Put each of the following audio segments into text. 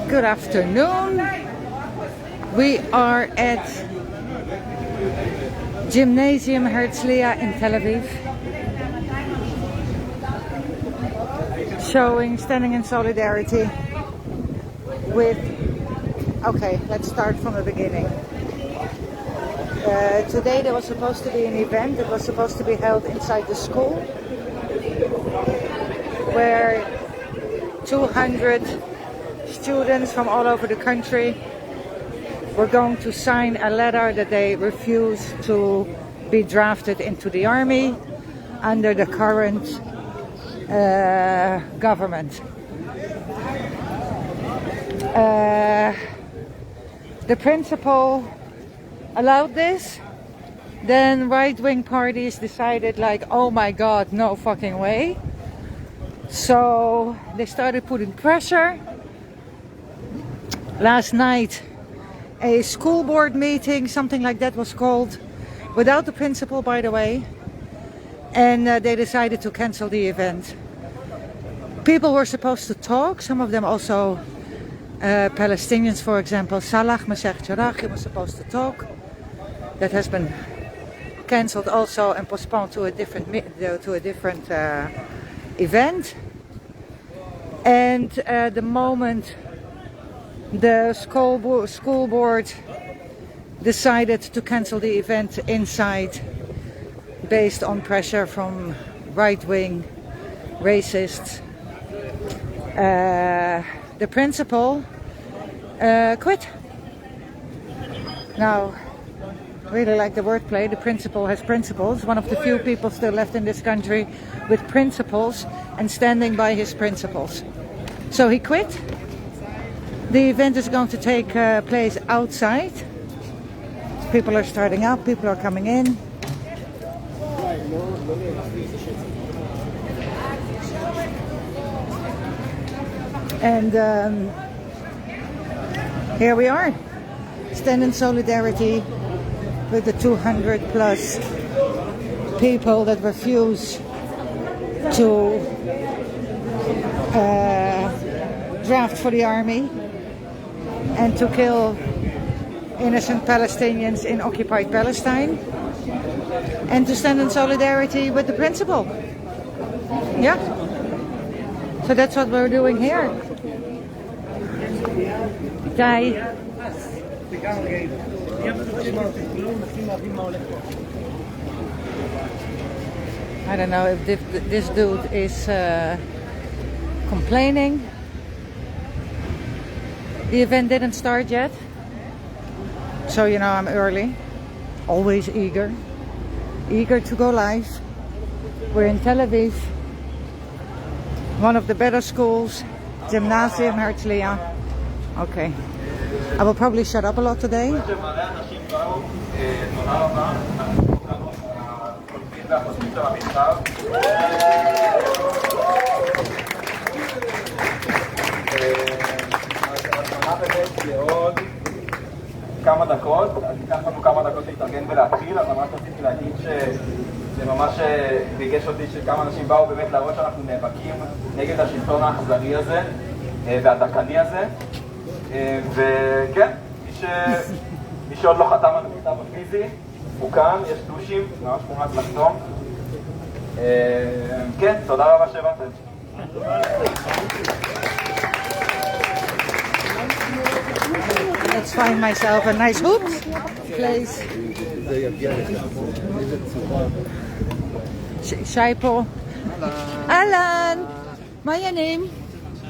Good afternoon. We are at Gymnasium Herzliya in Tel Aviv, standing in solidarity with, okay, let's start from the beginning. Today there was supposed to be an event that was supposed to be held inside the school, where 200 students from all over the country were going to sign a letter that they refuse to be drafted into the army under the current government. The principal allowed this. Then right-wing parties decided, like, oh my god, no fucking way. So they started putting pressure. Last night a school board meeting, something like that, was called, without the principal, by the way, and they decided to cancel the event. People were supposed to talk, some of them also Palestinians, for example. Salah, Sheikh Jarrah, was supposed to talk. That has been cancelled also and postponed to a different event. And the moment the school board decided to cancel the event inside based on pressure from right-wing racists, the principal quit. Now, really like the wordplay. The principal has principles. One of the few people still left in this country with principles and standing by his principles. So he quit. The event is going to take place outside. People are starting up, people are coming in. And here we are, stand in solidarity with the 200 plus people that refuse to draft for the army and to kill innocent Palestinians in occupied Palestine, and to stand in solidarity with the principal. Yeah, so that's what we're doing here. Guy. I don't know if this dude is complaining. The event didn't start yet, so you know I'm early, always eager to go live. We're in Tel Aviv, one of the better schools, Gymnasium Herzliya. Okay, I will probably shut up a lot today. לעוד כמה דקות, אז ייקח לנו כמה דקות להתארגן ולהתחיל, אז ממש רציתי להגיד שזה ממש ריגש אותי שכמה אנשים באו באמת להראות שאנחנו נאבקים נגד השלטון האכזרי הזה והדכאני הזה, וכן, מי שעוד לא חתם על המכתב הפיזי, הוא כאן, יש דושים, ממש מומלץ לחתום. כן, תודה רבה שבאתם. Let's find myself a nice place. שי פה. אהלן, מה העניינים?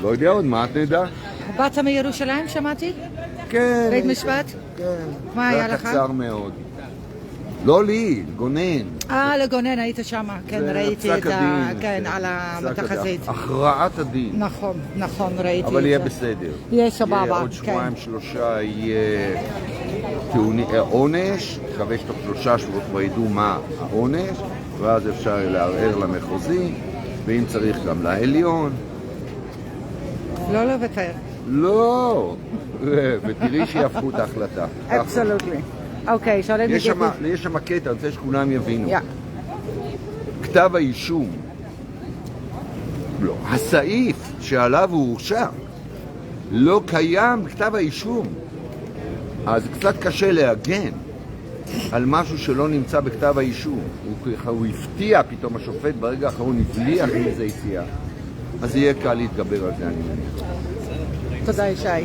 לא יודע עוד, מה את נדע? באת מירושלים, שמעתי? כן. בית משפט? כן. מה היה לך? קצר מאוד. לא לי, לגונן. לגונן, היית שם, כן, ראיתי את ה... כן, על התחזית. הכרעת הדין. נכון, נכון, ראיתי את זה. אבל יהיה בסדר. יהיה סבבה, כן. עוד שבועיים שלושה יהיה עונש, מקווה שתוך 3 שבועות כבר ידעו מה העונש, ואז אפשר לערער למחוזי, ואם צריך גם לעליון. לא לוותר. לא, ותראי שיהפכו את ההחלטה. Absolutely. Okay, so let me get this. יש שם קטע, אני רוצה שכולם יבינו. Yeah. כתב האישום לא, הסעיף שעליו הוא הורשע לא קיים בכתב האישום. אז קצת קשה להגן על משהו שלא נמצא בכתב האישום. הוא הפתיע פתאום השופט ברגע האחרון הבליח מזה יציאה. אז יהיה קל להתגבר על זה, אני מניח. תודה, ישי.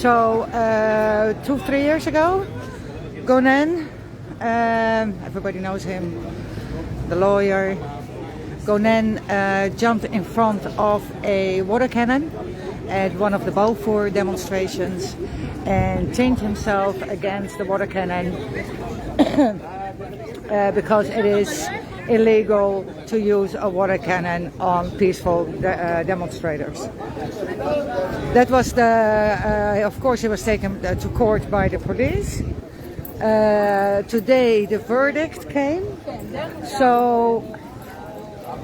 So, 2-3 years ago, Gonen, everybody knows him, the lawyer. Gonen jumped in front of a water cannon at one of the Balfour demonstrations and chained himself against the water cannon because it is illegal to use a water cannon on peaceful demonstrators. That was of course he was taken to court by the police. Today the verdict came, so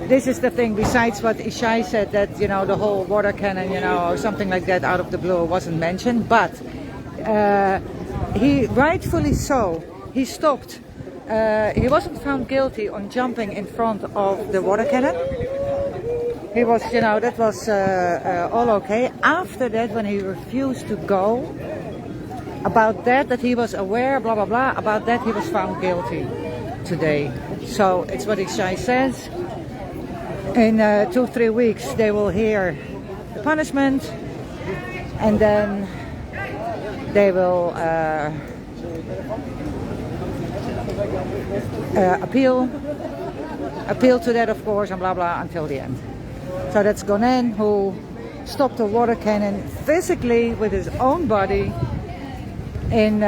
this is the thing, besides what Ishai said, that, you know, the whole water cannon, you know, or something like that out of the blue wasn't mentioned, but he, rightfully so, he stopped. He wasn't found guilty on jumping in front of the water cannon. He was, you know, that was all okay. After that, when he refused to go, about that he was aware, blah, blah, blah, about that he was found guilty today. So it's what Ishai says. In 2-3 weeks they will hear the punishment, and then they will appeal to that, of course, and blah blah until the end. So that's Gonen, who stopped the water cannon physically with his own body in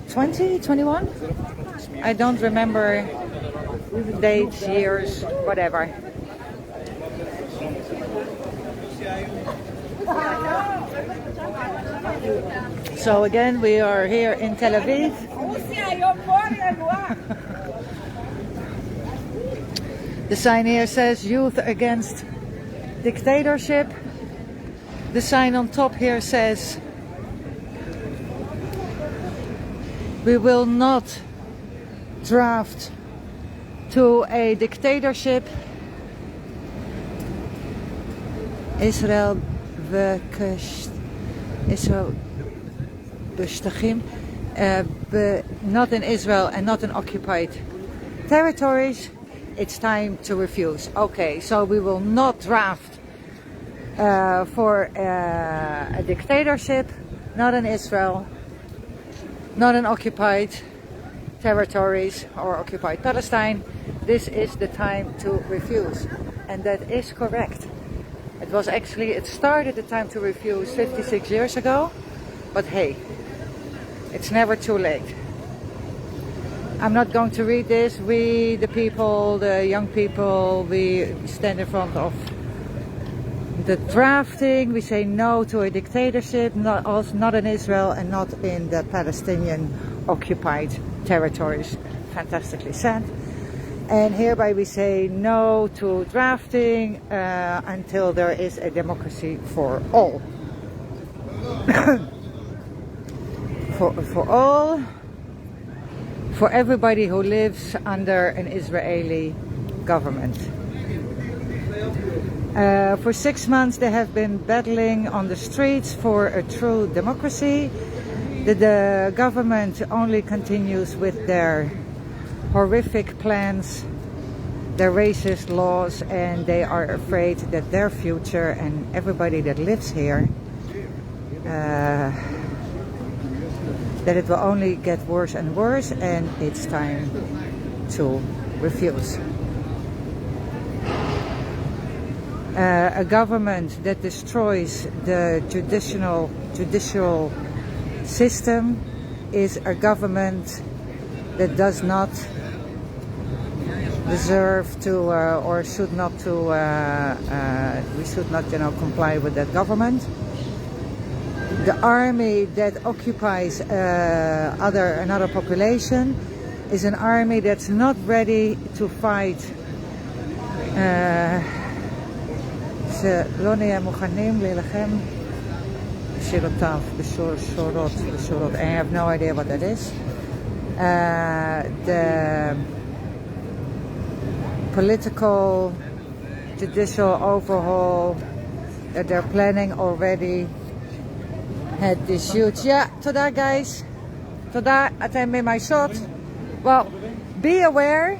2021. I don't remember dates, years, whatever. So again, we are here in Tel Aviv. The sign here says Youth Against Dictatorship. The sign on top here says we will not draft to a dictatorship. Israel בשטחים, not in Israel and not in occupied territories. It's time to refuse. Okay, so we will not draft for a dictatorship, not in Israel, not in occupied territories or occupied Palestine. This is the time to refuse, and that is correct. It started the time to refuse 56 years ago, but hey, it's never too late. I'm not going to read this. We, the people, the young people, we stand in front of the drafting. We say no to a dictatorship, not in Israel and not in the Palestinian occupied territories. Fantastically said. And hereby we say no to drafting until there is a democracy for all. for all, for everybody who lives under an Israeli government. For 6 months they have been battling on the streets for a true democracy. The government only continues with their horrific plans, their racist laws, and they are afraid that their future and everybody that lives here, that it will only get worse and worse, and it's time to refuse. A government that destroys the judicial system is a government that does not deserve to or should not to we should not, you know, comply with that government. The army that occupies another population is an army that's not ready to fight. שלא נהיה מוכנים להילחם בשורותיו, בשורות. I have no idea what that is. The political judicial overhaul that they're planning already. Had this huge, yeah, toda guys, toda, atem my shot. Well, be aware,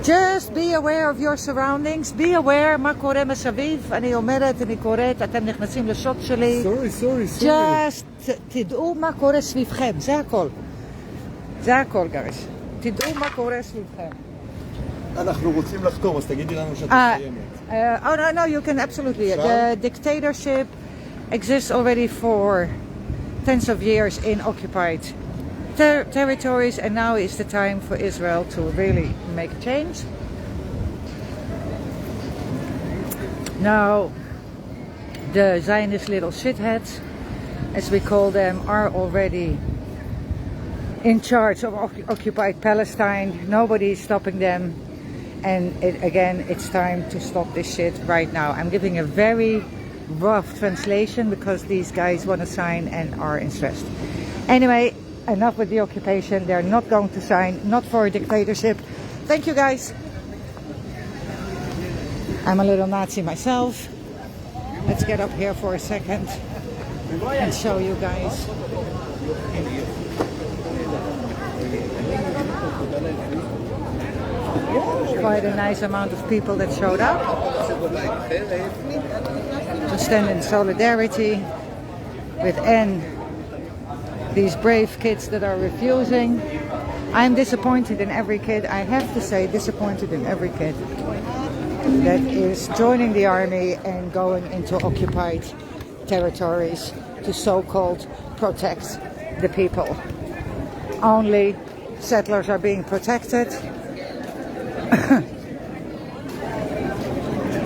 just be aware of your surroundings, be aware מה קורה מסביב. אני אומרת, אני קוראת, אתם נכנסים לשוט שלי. Sorry. just תדעו מה קורה סביבכם, זה הכל. זה הכל, guys. תדעו מה קורה סביבכם. אנחנו רוצים לחתום, אז תגידי לנו שאת מסיימת. Oh no, you can absolutely. The dictatorship exists already for tens of years in occupied territories, and now is the time for Israel to really make a change. Now, the Zionist little shitheads, as we call them, are already in charge of occupied Palestine. Nobody is stopping them. And again, it's time to stop this shit right now. I'm giving a very rough translation because these guys want to sign and are in stress. Anyway, enough with the occupation. They're not going to sign, not for a dictatorship. Thank you, guys. I'm a little Nazi myself. Let's get up here for a second and show you guys. Quite a nice amount of people that showed up to stand in solidarity with these brave kids that are refusing. I'm disappointed in every kid, I have to say, disappointed in every kid that is joining the army and going into occupied territories to so-called protect the people. Only settlers are being protected.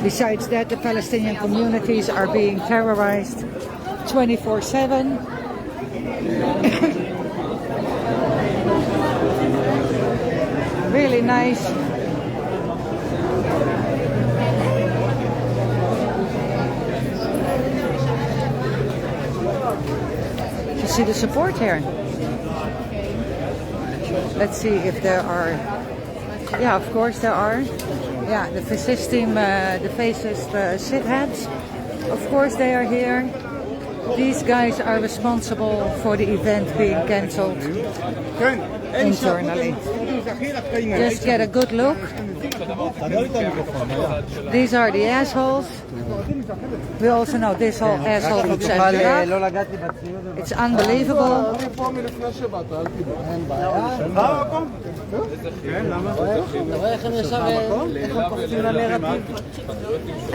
Besides that, the Palestinian communities are being terrorized 24/7. Really nice. You see the support here. Let's see if there are. Yeah, of course there are. Yeah, the fascist shitheads. Of course they are here. These guys are responsible for the event being cancelled internally. Just get a good look. These are the assholes. We also know this whole asshole from Sheikh Jarrah. It's unbelievable.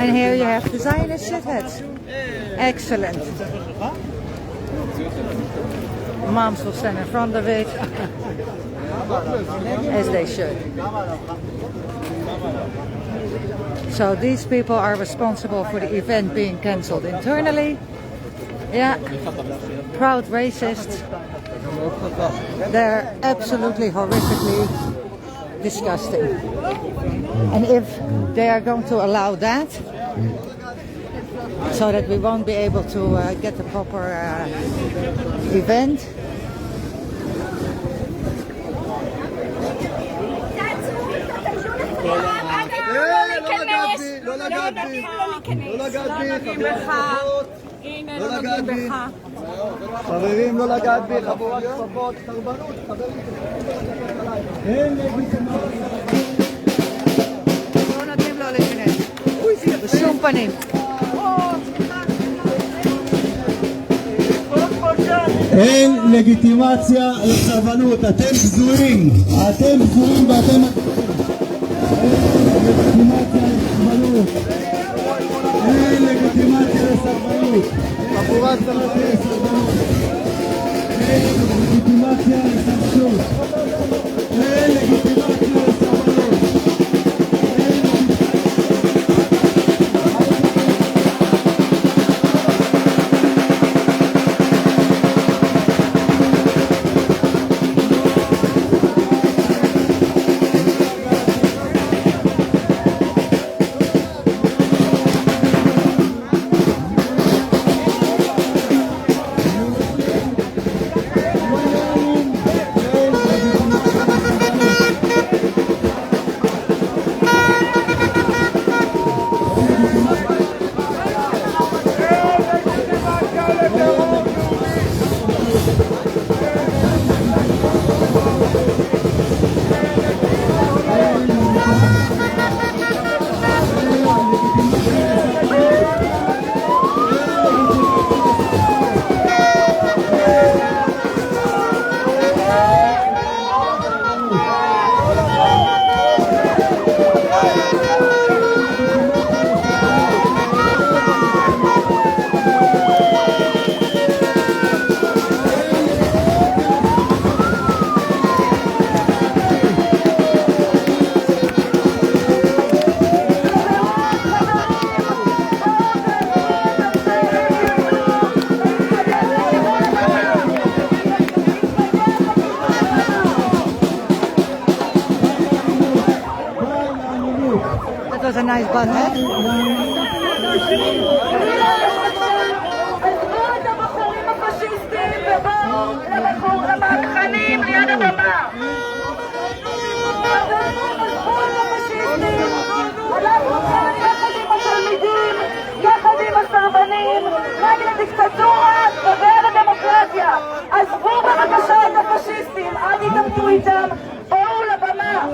And here you have the Zionist shitheads. Excellent. Moms will stand in front of it, as they should. So these people are responsible for the event being cancelled internally. Yeah, proud racists. They're absolutely horrifically disgusting. And if they are going to allow that, so that we won't be able to get the proper event, חברים, לא לגעת בי, חבורת כפפות, סרבנות, חברים. לא נותנים לו להיכנס. בשום פנים. אין לגיטימציה לסרבנות, אתם בזויים, ואתם... אין לגיטימציה לסרבנות, חבורת סרבנות, אין לגיטימציה לסרבנות, אין לגיטימציה לסרבנות. was a nice butthead. יחד עם הסרבנים, נגד הדיקטטורה ובעד הדמוקרטיה. עזבו בבקשה את הפשיסטים, אל תתעמתו איתם, בואו לבמה.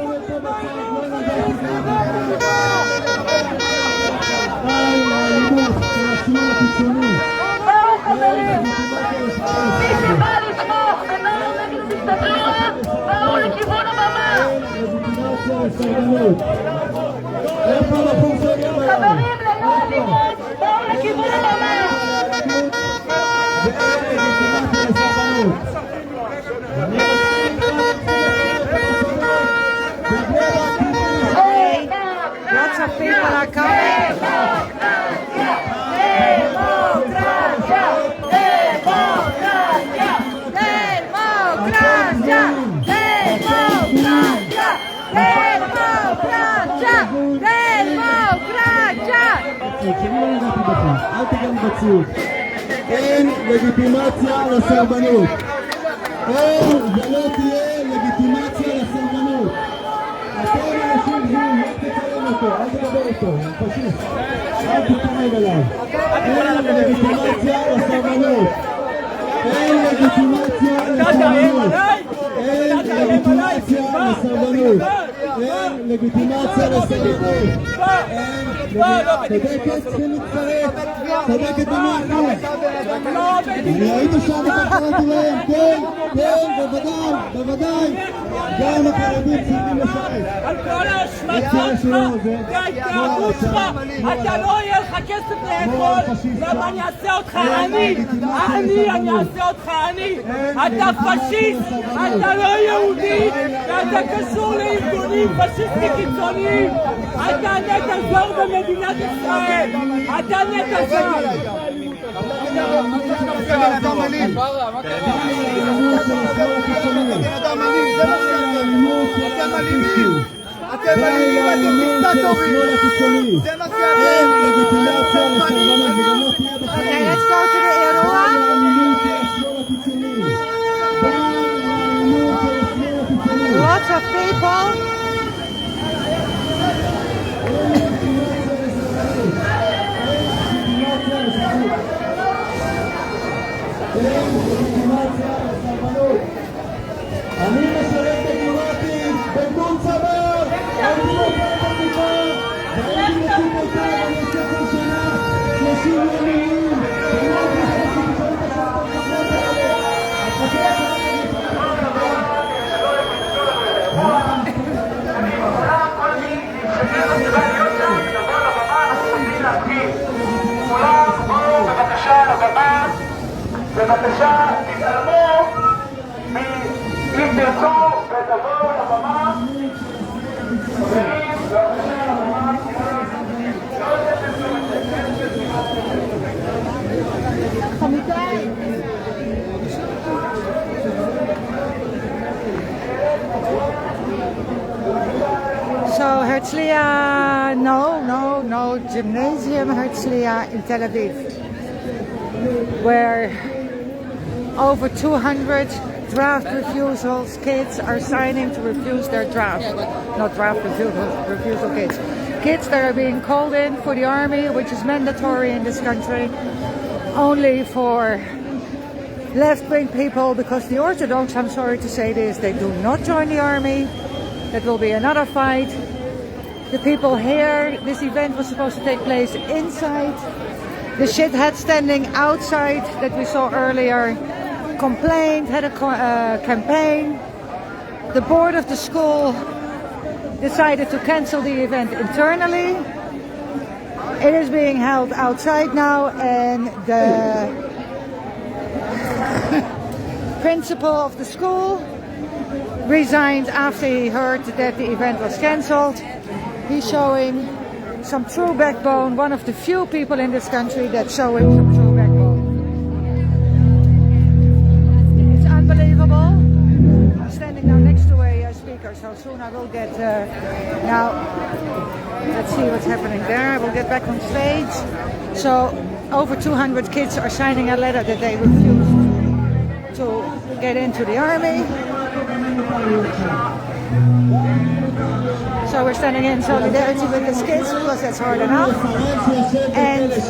בואו חברים, מי שבא לתמוך בנוער נגד הדיקטטורה, בואו לכיוון הבמה. חברים ללא אלימות, בואו לכיוון הבמה. Lots of people are coming. אל תיגעו בציוד. אין לגיטימציה לסרבנות. אין ולא תהיה לגיטימציה לסרבנות. אתם אנשים גבוהים, אל תצלם אותו, אל תדבר איתו, הוא פשיסט. אל תתקרב אליו. אין לגיטימציה לסרבנות. אין לגיטימציה לסרבנות. אין לגיטימציה לסרבנות. אין לגיטימציה לסרבנות. צדקת צריכים להתחרט, צדקת במאה. אני הייתי שם וקראתי להם, כן, כן, בוודאי, גם החרדים צריכים לשרת. על כל ההשמדה שלך וההתנהגות שלך, אתה לא יהיה לך כסף לאכול, למה אני אעשה אותך עני, אני אעשה אותך עני. אתה פשיסט, אתה לא יהודי, ואתה קשור לארגונים פשיסטים קיצוניים. אתה נטע זר במדינת ישראל, אתה נטע זר. אתם אלימים, אתם דיקטטורים. זה מה שאתם. Okay, let's go to the אירוע. Lots of people. אני משרת בגבולתים, בגבול צבא, אני עובר בגבול, והייתי נציג אותה, אני עושה כל שנה, 30 ימים, ואני לא נכנסים לשאול את השעות החברות האלה. כולם בואו בבקשה לבמה, בבקשה תתעלמו אם תרצו ותבואו לבמה. חברים, בבקשה לבמה. So Herzliya, no, Gymnasium Herzliya in Tel Aviv, where over 200 draft refusals, kids are signing to refuse their draft. Not draft refusal kids. Kids that are being called in for the army, which is mandatory in this country, only for left-wing people, because the Orthodox, I'm sorry to say this, they do not join the army. That will be another fight. The people here, this event was supposed to take place inside. The shithead standing outside that we saw earlier complained, had a campaign. The board of the school decided to cancel the event internally. It is being held outside now, and the principal of the school resigned after he heard that the event was cancelled. He's showing some true backbone, one of the few people in this country that's showing some true backbone. It's unbelievable. I'm standing now next to a speaker, so soon I will get... now, let's Let's see what's happening there. I will get back on stage. So over 200 kids are signing a letter that they refuse to get into the army. So we're standing in solidarity with these kids because that's hard enough. And the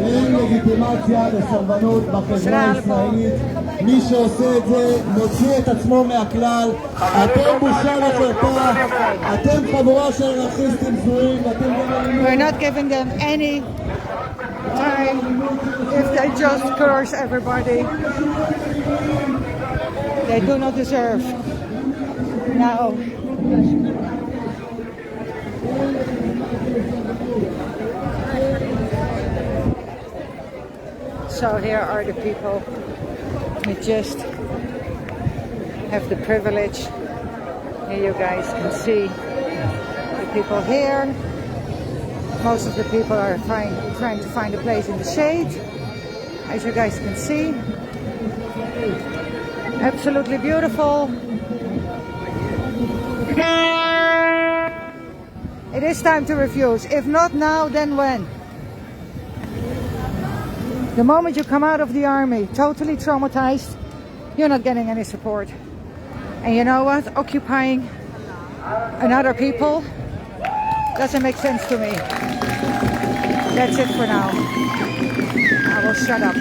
אין לגיטימציה לסרבנות בחברה הישראלית. מי שעושה את זה מוציא את עצמו מהכלל. אתם בושה וחרפה. אתם חבורה של אנרכיסטים זויים. We're not giving them any time if they just curse everybody. They do not deserve. Now, so here are the people. We just have the privilege. Here you guys can see the people here. Most of the people are trying to find a place in the shade. As you guys can see. Absolutely beautiful. It is time to refuse. If not now, then when? The moment you come out of the army, totally traumatized, you're not getting any support. And you know what? Occupying another people doesn't make sense to me. That's it for now. I will shut up.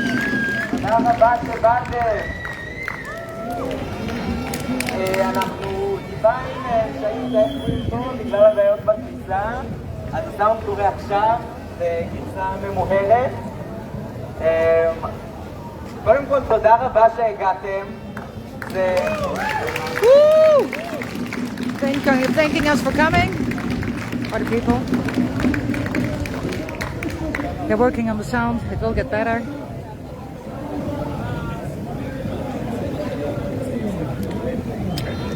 אנחנו טיפה עם שהיד איפה פה בגלל הבעיות בכניסה, אז הסאונד קורה עכשיו בגרסה ממוהרת. קודם כל תודה רבה שהגעתם. Are you thanking us for coming? Or the people? They're working on the sound. It will get better.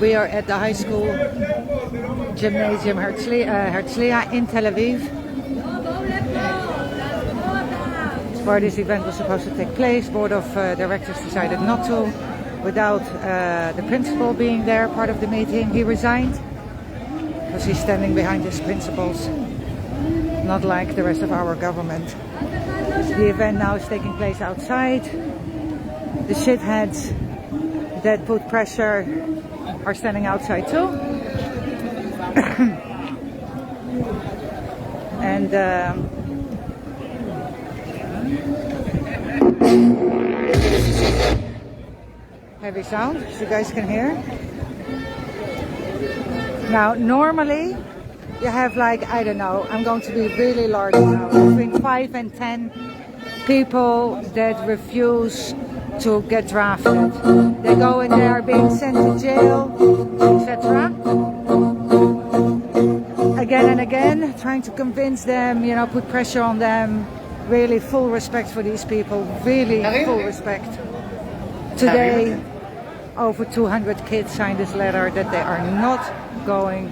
We are at the high school Gymnasium Herzliya in Tel Aviv, where this event was supposed to take place. Board of directors decided not to, without the principal being there, part of the meeting. He resigned because he's standing behind his principles, not like the rest of our government. The event now is taking place outside. The shitheads that put pressure are standing outside too. And heavy sound, as you guys can hear. Now, normally you have like, I don't know, I'm going to be really large now, between 5 and 10 people that refuse to get drafted. They go in there being sent to jail, etc. Again and again, trying to convince them, you know, put pressure on them. Really full respect for these people, really full respect. Today, over 200 kids signed this letter that they are not going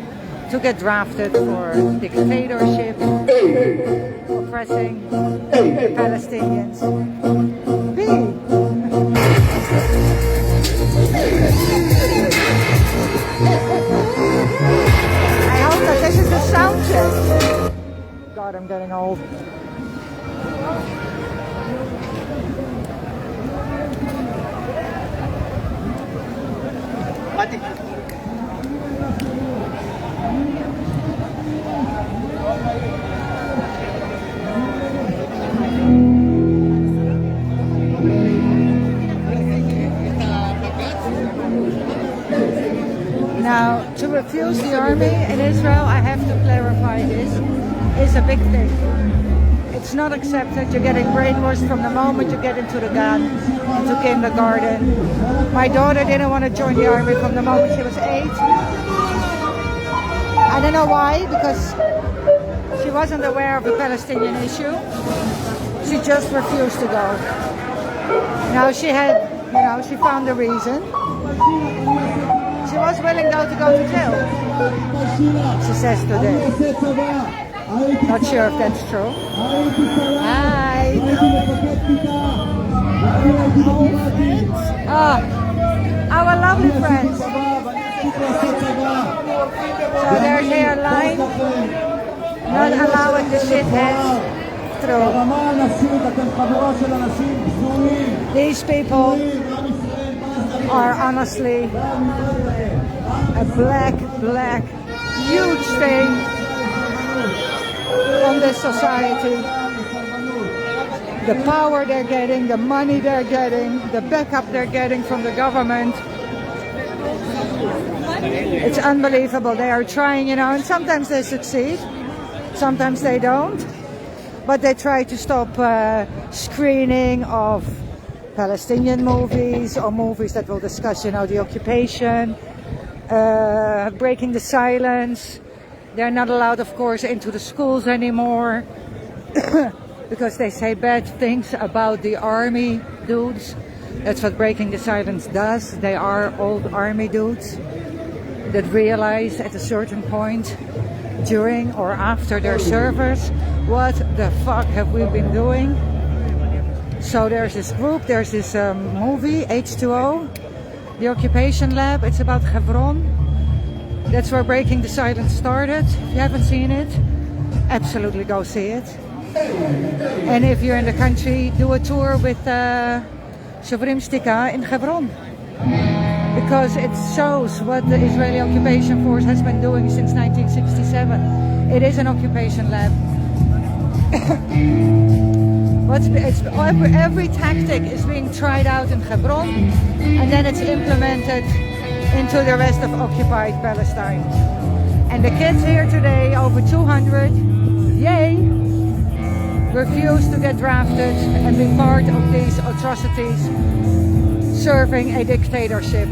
to get drafted for dictatorship, oppressing Palestinians. I hope that this is the sound check. God, I'm getting old. Now, to refuse the army in Israel, I have to clarify this, is a big thing. It's not accepted. You're getting brainwashed from the moment you get into the gun, into kindergarten. My daughter didn't want to join the army from the moment she was 8. I don't know why, because she wasn't aware of the Palestinian issue. She just refused to go. Now she had, you know, she found a reason. She was willing though to go to jail, she says today. Not sure if that's true. Hi! Oh, lovely friends. So there's here a line, not allowing the shitheads through. These people are honestly a black, huge stain on this society. The power they're getting, the money they're getting, the backup they're getting from the government. It's unbelievable. They are trying, you know, and sometimes they succeed, sometimes they don't. But they try to stop screening of Palestinian movies or movies that will discuss, you know, the occupation, breaking the silence. They're not allowed, of course, into the schools anymore because they say bad things about the army dudes. That's what breaking the silence does. They are old army dudes that realize at a certain point during or after their service, what the fuck have we been doing? So there's this group, there's this movie, H2O, the Occupation Lab. It's about Hebron. That's where Breaking the Silence started. If you haven't seen it, absolutely go see it. And if you're in the country, do a tour with Shovrim Shtika in Hebron. Because it shows what the Israeli occupation force has been doing since 1967. It is an occupation lab. Every tactic is being tried out in Hebron, and then it's implemented into the rest of occupied Palestine. And the kids here today, over 200, yay, refuse to get drafted and be part of these atrocities, serving a dictatorship.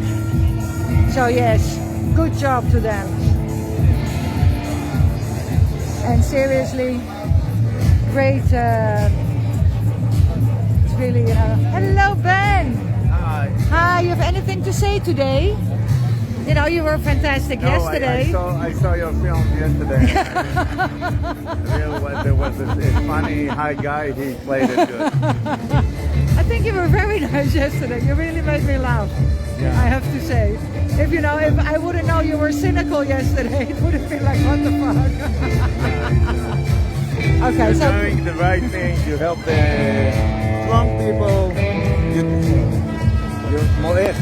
So yes, good job to them. And seriously, great, it's really, hello Ben! Hi. Hi, you have anything to say today? You know, you were fantastic yesterday. I saw your film yesterday. There was a funny high guy, he played it good. I think you were very nice yesterday. You really made me laugh. Yeah. I have to say. If you know, if I wouldn't know you were cynical yesterday, it would have been like, what the fuck? Okay, You're so doing the right thing to help the strong people.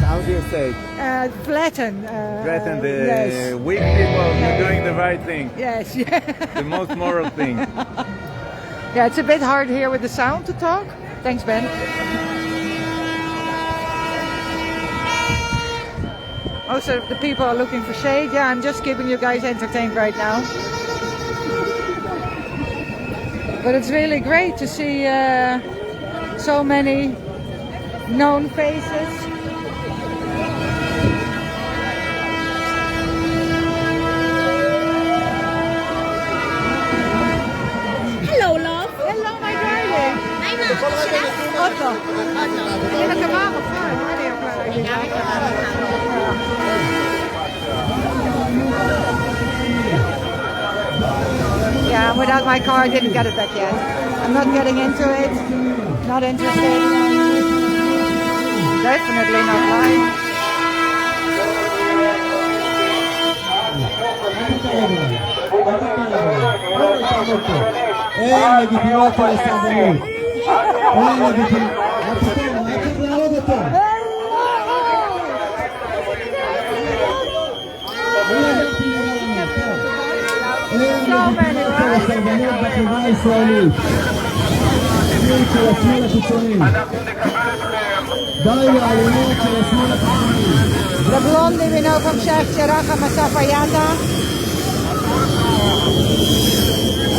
How do you say? flatten The yes. weak people. You're doing the right thing. Yes, yeah. The most moral thing. Yeah, it's a bit hard here with the sound to talk. Thanks, Ben. Most of the people are looking for shade. Yeah, I'm just keeping you guys entertained right now. But it's really great to see so many known faces. Hello, love. Hello, my darling. Otto. Hindi nagkamama ka. Yeah, without my car, I didn't get it back yet. I'm not getting into it. Not interested. Definitely not lying. אין לגיטימציה לסרבנות. אין לגיטימציה. מה צריך להרוג אותו? אין לגיטימציה לסרבנות בחברה הישראלית. תמיד של השמאל הקיצוני. די לאלימות של השמאל הקיצוני. The blondie we know from Sheikh Jarrah, Masafayata.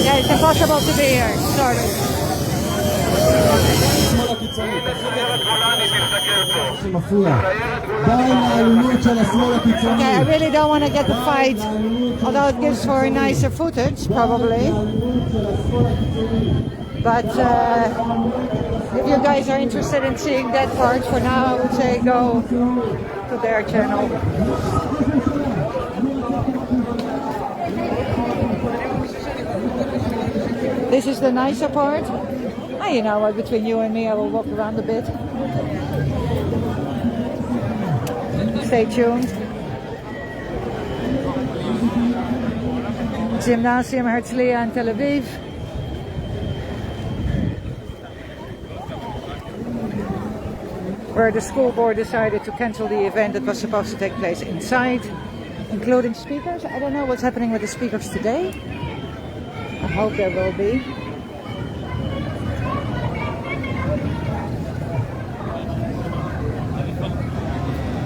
Yeah, it's impossible to be here. Sorry. Okay, I really don't want to get the fight, although it gives for a nicer footage, probably. But if you guys are interested in seeing that part, for now I would say go to their channel. This is the nicer part. Ah, you know what, between you and me I will walk around a bit. stay tuned. Gymnasium Herzliya in Tel Aviv. Where the school board decided to cancel the event that was supposed to take place inside, including speakers. I don't know what's happening with the speakers today. I hope there will be.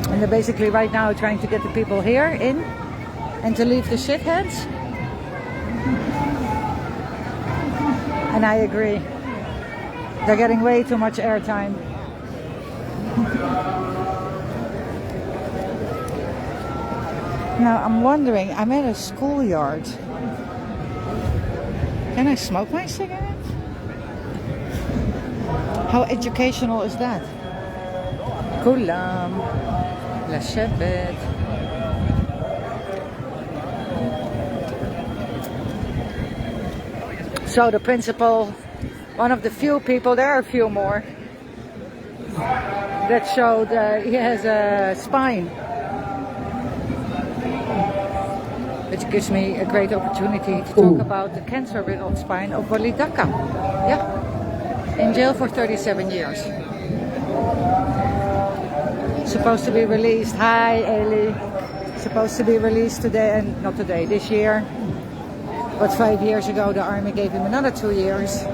And they're basically right now trying to get the people here in and to leave the shitheads. And I agree. They're getting way too much airtime. Now I'm wondering, I'm at a schoolyard. Can I smoke my cigarette? How educational is that? Kulam, לשבת. So the principal, one of the few people, there are a few more, that showed he has a spine. Which gives me a great opportunity to talk about the cancer-riddled spine of Walid Daka. Yeah, in jail for 37 years. Supposed to be released. Hi, Eli. Supposed to be released today, and not today, this year. But 5 years ago, the army gave him another 2 years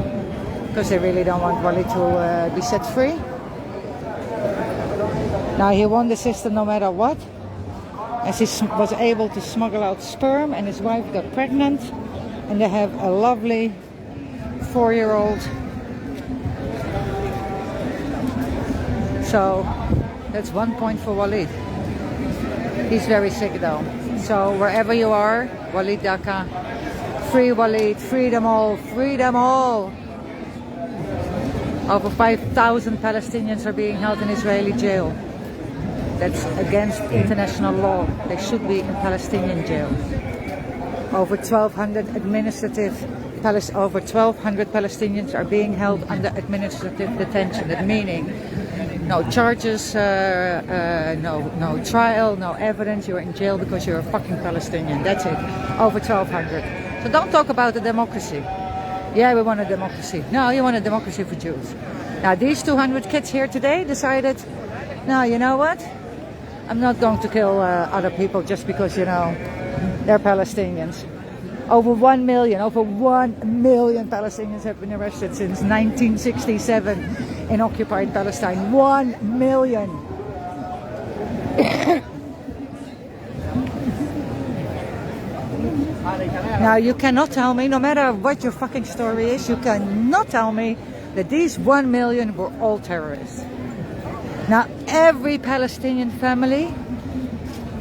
because they really don't want Walid to be set free. Now he won the system no matter what, as he was able to smuggle out sperm, and his wife got pregnant, and they have a lovely 4-year-old. So that's 1 point for Walid. He's very sick though. So wherever you are, Walid Daka, free Walid, free them all, free them all. Over 5,000 Palestinians are being held in Israeli jail. That's against international law. They should be in Palestinian jail. Over 1,200 Palestinians are being held under administrative detention. That meaning no charges, no trial, no evidence. You're in jail because you're a fucking Palestinian. That's it. Over 1,200. So don't talk about a democracy. Yeah, we want a democracy. No, you want a democracy for Jews. Now these 200 kids here today decided, no, you know what? I'm not going to kill other people just because, you know, they're Palestinians. Over 1 million Palestinians have been arrested since 1967 in occupied Palestine. 1 million. Now you cannot tell me, no matter what your fucking story is, you cannot tell me that these 1 million were all terrorists. Now every Palestinian family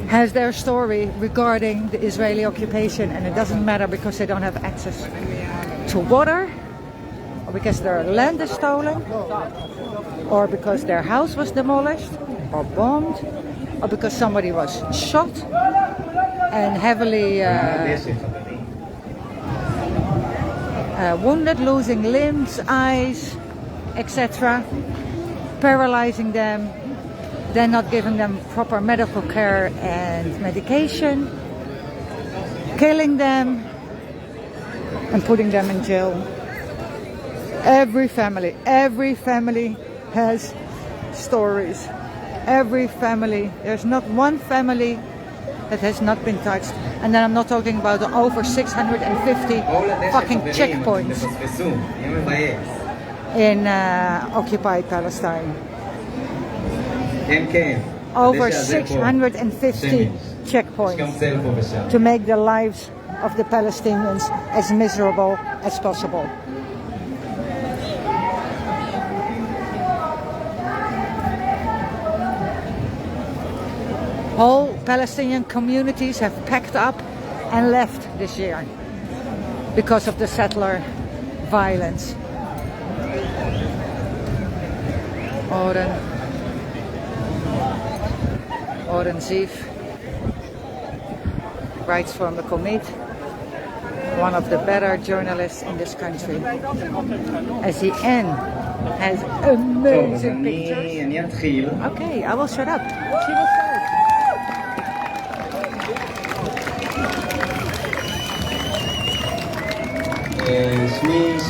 has their story regarding the Israeli occupation, and it doesn't matter because they don't have access to water, or because their land is stolen, or because their house was demolished or bombed, or because somebody was shot and heavily wounded, losing limbs, eyes, etc., paralyzing them, then not giving them proper medical care and medication, killing them and putting them in jail. Every family has stories. Every family, there's not one family that has not been touched. And then I'm not talking about the over 650 fucking checkpoints in occupied Palestine. Over 650 checkpoints to make the lives of the Palestinians as miserable as possible. Whole Palestinian communities have packed up and left this year because of the settler violence. Oren Ze'ev writes from the Commit, one of the better journalists in this country. As the N has amazing pictures. Okay, I will shut up. She will start.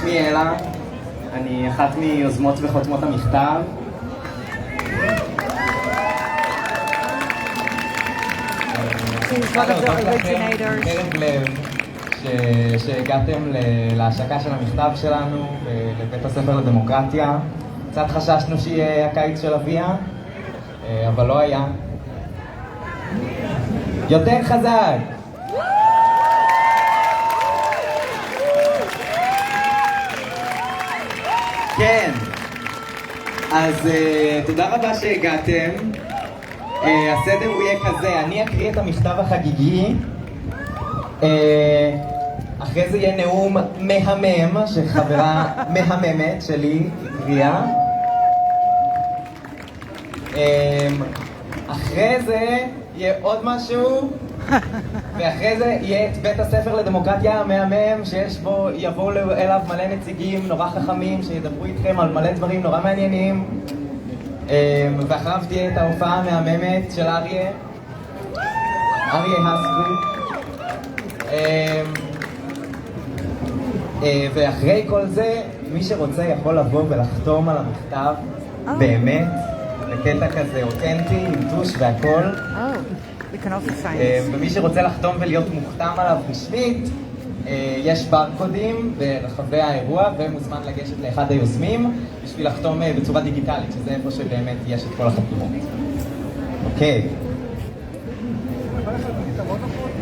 שמי אלה, אני אחת מיוזמות וחותמות המכתב. מקרב לב שהגעתם להשקה של המכתב שלנו לבית הספר לדמוקרטיה. קצת חששנו שיהיה הקיץ של אביה, אבל לא היה. יותר חזק! כן, אז תודה רבה שהגעתם. הסדר הוא יהיה כזה, אני אקריא את המכתב החגיגי, אחרי זה יהיה נאום מהמם שחברה מהממת שלי הקריאה, אחרי זה יהיה עוד משהו, ואחרי זה יהיה את בית הספר לדמוקרטיה המהמם שיש בו, יבואו אליו מלא נציגים נורא חכמים שידברו איתכם על מלא דברים נורא מעניינים, ואחריו תהיה את ההופעה המהממת של אריה הסקרי, ואחרי כל זה מי שרוצה יכול לבוא ולחתום על המכתב באמת בקטע כזה אותנטי עם טוש והכל, ומי שרוצה לחתום ולהיות מוכתם עליו רשמית, יש ברקודים ברחבי האירוע ומוזמן לגשת לאחד היוזמים בשביל לחתום בצורה דיגיטלית, שזה איפה שבאמת יש את כל החתימות. אוקיי.